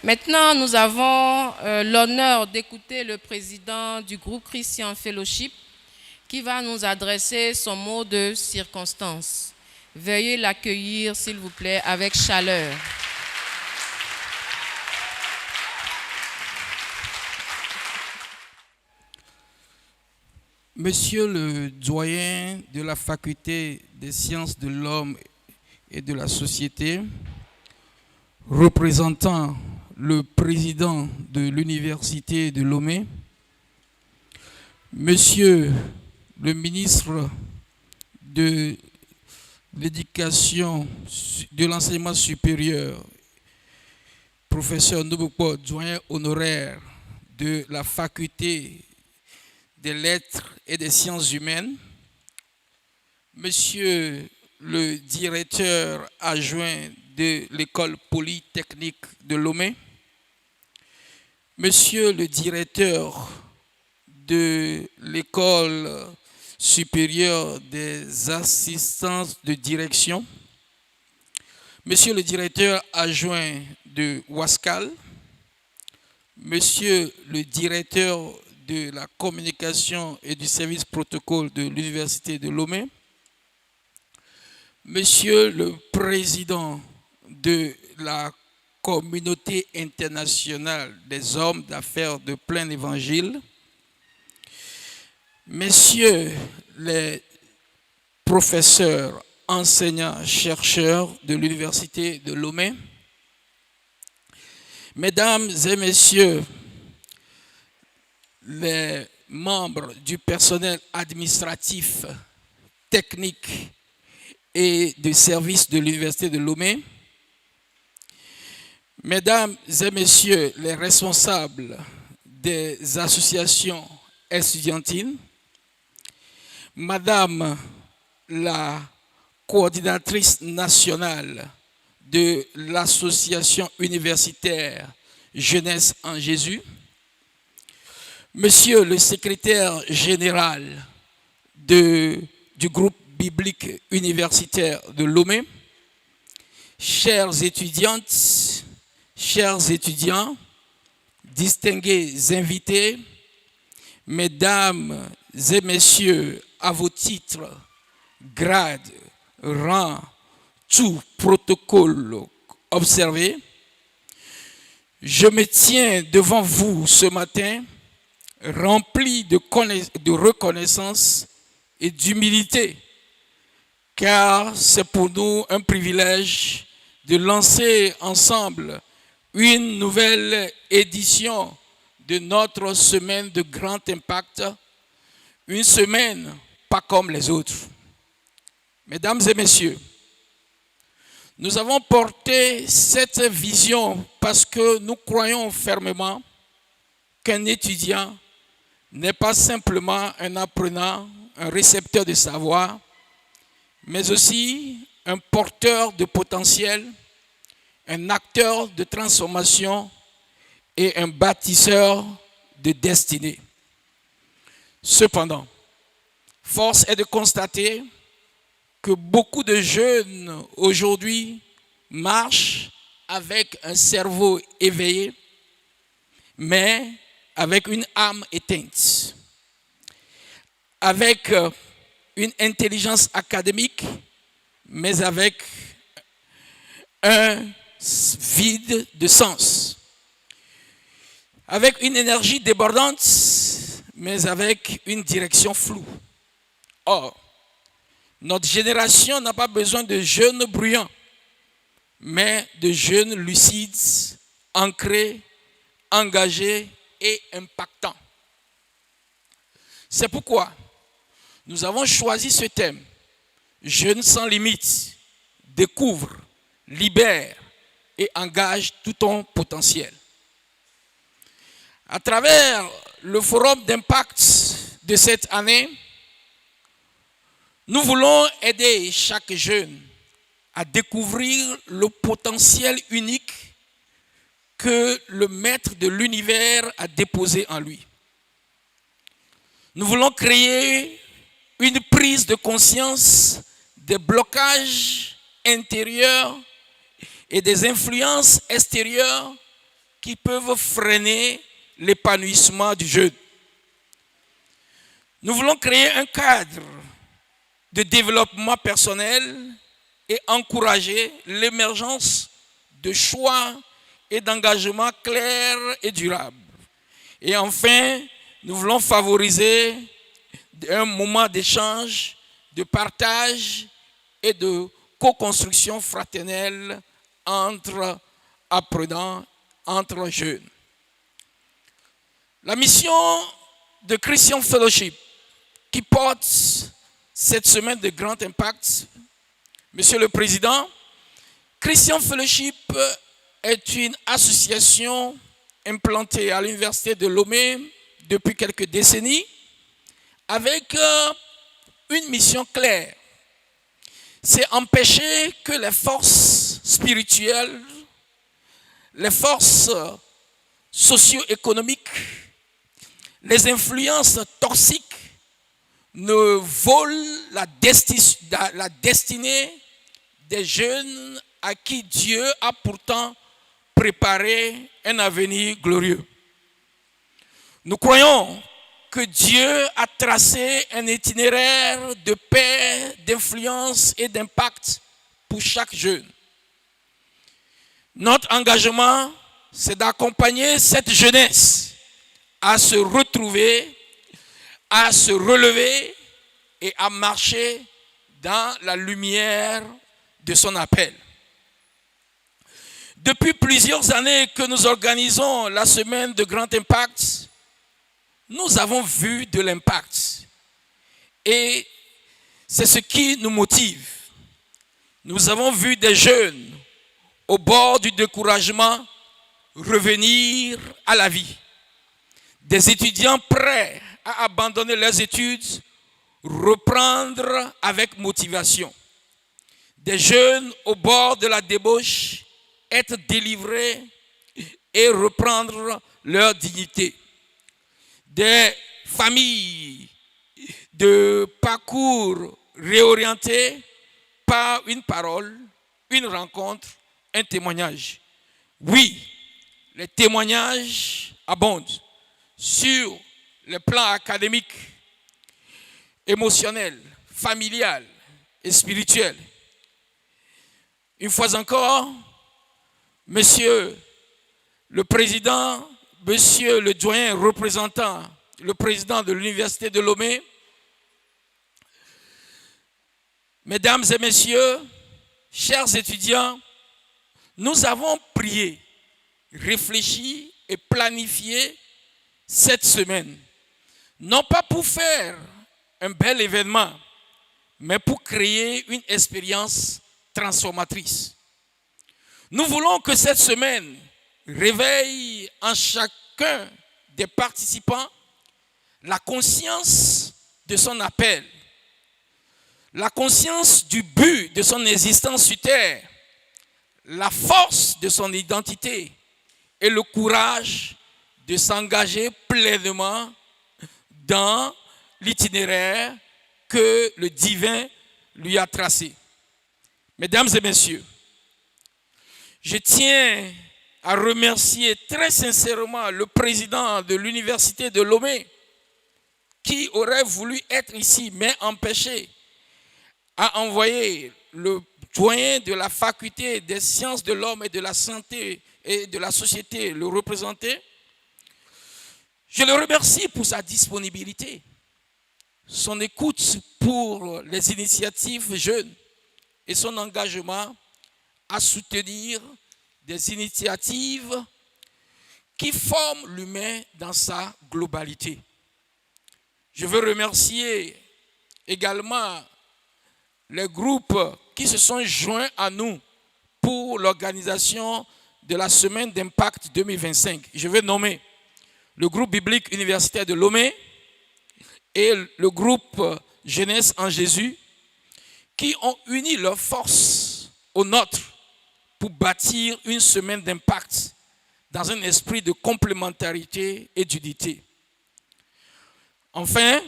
Maintenant, nous avons l'honneur d'écouter le président du groupe Christian Fellowship qui va nous adresser son mot de circonstance. Veuillez l'accueillir, s'il vous plaît, avec chaleur. Monsieur le doyen de la faculté des sciences de l'homme et de la société, représentant le président de l'université de Lomé, monsieur le ministre de l'éducation, de l'enseignement supérieur, professeur Noubouko, doyen honoraire de la faculté des lettres et des sciences humaines, monsieur le directeur adjoint de l'école polytechnique de Lomé, monsieur le directeur de l'école supérieure des assistances de direction, monsieur le directeur adjoint de Wascal, monsieur le directeur de la communication et du service protocole de l'université de Lomé, monsieur le président de la communauté internationale des hommes d'affaires de plein évangile, messieurs les professeurs, enseignants, chercheurs de l'université de Lomé, mesdames et messieurs les membres du personnel administratif, technique et de service de l'université de Lomé, mesdames et messieurs les responsables des associations estudiantines, madame la coordinatrice nationale de l'association universitaire Jeunesse en Jésus, monsieur le secrétaire général du groupe biblique universitaire de Lomé, chères étudiantes, chers étudiants, distingués invités, mesdames et messieurs, à vos titres, grades, rangs, tout protocole observé, je me tiens devant vous ce matin rempli de reconnaissance et d'humilité, car c'est pour nous un privilège de lancer ensemble une nouvelle édition de notre semaine de grand impact, une semaine pas comme les autres. Mesdames et messieurs, nous avons porté cette vision parce que nous croyons fermement qu'un étudiant n'est pas simplement un apprenant, un récepteur de savoir, mais aussi un porteur de potentiel, un acteur de transformation et un bâtisseur de destinée. Cependant, force est de constater que beaucoup de jeunes aujourd'hui marchent avec un cerveau éveillé, mais avec une âme éteinte, avec une intelligence académique, mais avec un vide de sens, avec une énergie débordante, mais avec une direction floue. Or, notre génération n'a pas besoin de jeunes bruyants, mais de jeunes lucides, ancrés, engagés et impactants. C'est pourquoi nous avons choisi ce thème. Jeunes sans limite, découvre, libère et engage tout ton potentiel. À travers le forum d'impact de cette année, nous voulons aider chaque jeune à découvrir le potentiel unique que le maître de l'univers a déposé en lui. Nous voulons créer une prise de conscience des blocages intérieurs et des influences extérieures qui peuvent freiner l'épanouissement du jeune. Nous voulons créer un cadre de développement personnel et encourager l'émergence de choix et d'engagements clairs et durables. Et enfin, nous voulons favoriser un moment d'échange, de partage et de co-construction fraternelle entre apprenants, entre jeunes. La mission de Christian Fellowship qui porte cette semaine de grand impact, Monsieur le Président, Christian Fellowship est une association implantée à l'Université de Lomé depuis quelques décennies avec une mission claire. C'est empêcher que les forces spirituelles, les forces socio-économiques, les influences toxiques ne volent la destinée des jeunes à qui Dieu a pourtant préparé un avenir glorieux. Nous croyons que Dieu a tracé un itinéraire de paix, d'influence et d'impact pour chaque jeune. Notre engagement, c'est d'accompagner cette jeunesse à se retrouver, à se relever et à marcher dans la lumière de son appel. Depuis plusieurs années que nous organisons la semaine de grand impact, nous avons vu de l'impact. Et c'est ce qui nous motive. Nous avons vu des jeunes au bord du découragement revenir à la vie. Des étudiants prêts à abandonner leurs études, reprendre avec motivation. Des jeunes au bord de la débauche, être délivrés et reprendre leur dignité. Des familles de parcours réorientés par une parole, une rencontre, un témoignage. Oui, les témoignages abondent sur le plan académique, émotionnel, familial et spirituel. Une fois encore, Monsieur le Président, Monsieur le doyen représentant, le président de l'Université de Lomé, Mesdames et Messieurs, chers étudiants, nous avons prié, réfléchi et planifié cette semaine, non pas pour faire un bel événement, mais pour créer une expérience transformatrice. Nous voulons que cette semaine réveille en chacun des participants la conscience de son appel, la conscience du but de son existence sur terre, la force de son identité et le courage de s'engager pleinement dans l'itinéraire que le divin lui a tracé. Mesdames et messieurs, je tiens à remercier très sincèrement le président de l'Université de Lomé qui aurait voulu être ici mais empêché, a envoyé le doyen de la faculté des sciences de l'homme et de la santé et de la société le représenter. Je le remercie pour sa disponibilité, son écoute pour les initiatives jeunes et son engagement à soutenir des initiatives qui forment l'humain dans sa globalité. Je veux remercier également les groupes qui se sont joints à nous pour l'organisation de la semaine d'impact 2025. Je vais nommer le groupe biblique universitaire de Lomé et le groupe Jeunesse en Jésus qui ont uni leurs forces aux nôtres pour bâtir une semaine d'impact dans un esprit de complémentarité et d'unité. Enfin,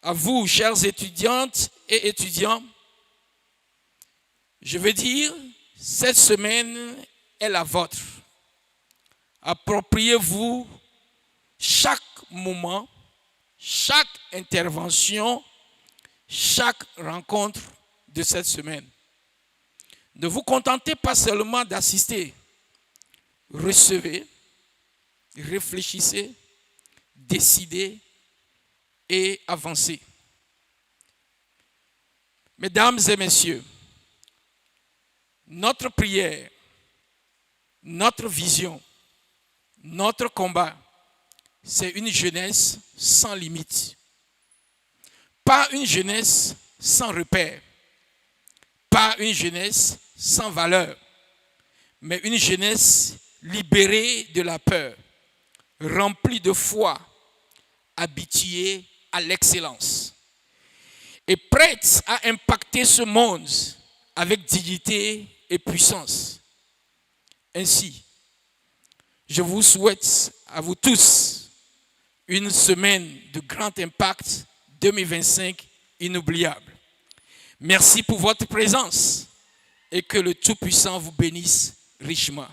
à vous, chères étudiantes et étudiants, je veux dire, cette semaine est la vôtre. Appropriez-vous chaque moment, chaque intervention, chaque rencontre de cette semaine. Ne vous contentez pas seulement d'assister. Recevez, réfléchissez, décidez et avancez. Mesdames et messieurs, notre prière, notre vision, notre combat, c'est une jeunesse sans limite. Pas une jeunesse sans repère. Pas une jeunesse sans valeur. Mais une jeunesse libérée de la peur, remplie de foi, habituée à l'excellence et prête à impacter ce monde avec dignité et puissance. Ainsi, je vous souhaite à vous tous une semaine de grand impact 2025 inoubliable. Merci pour votre présence et que le Tout-Puissant vous bénisse richement.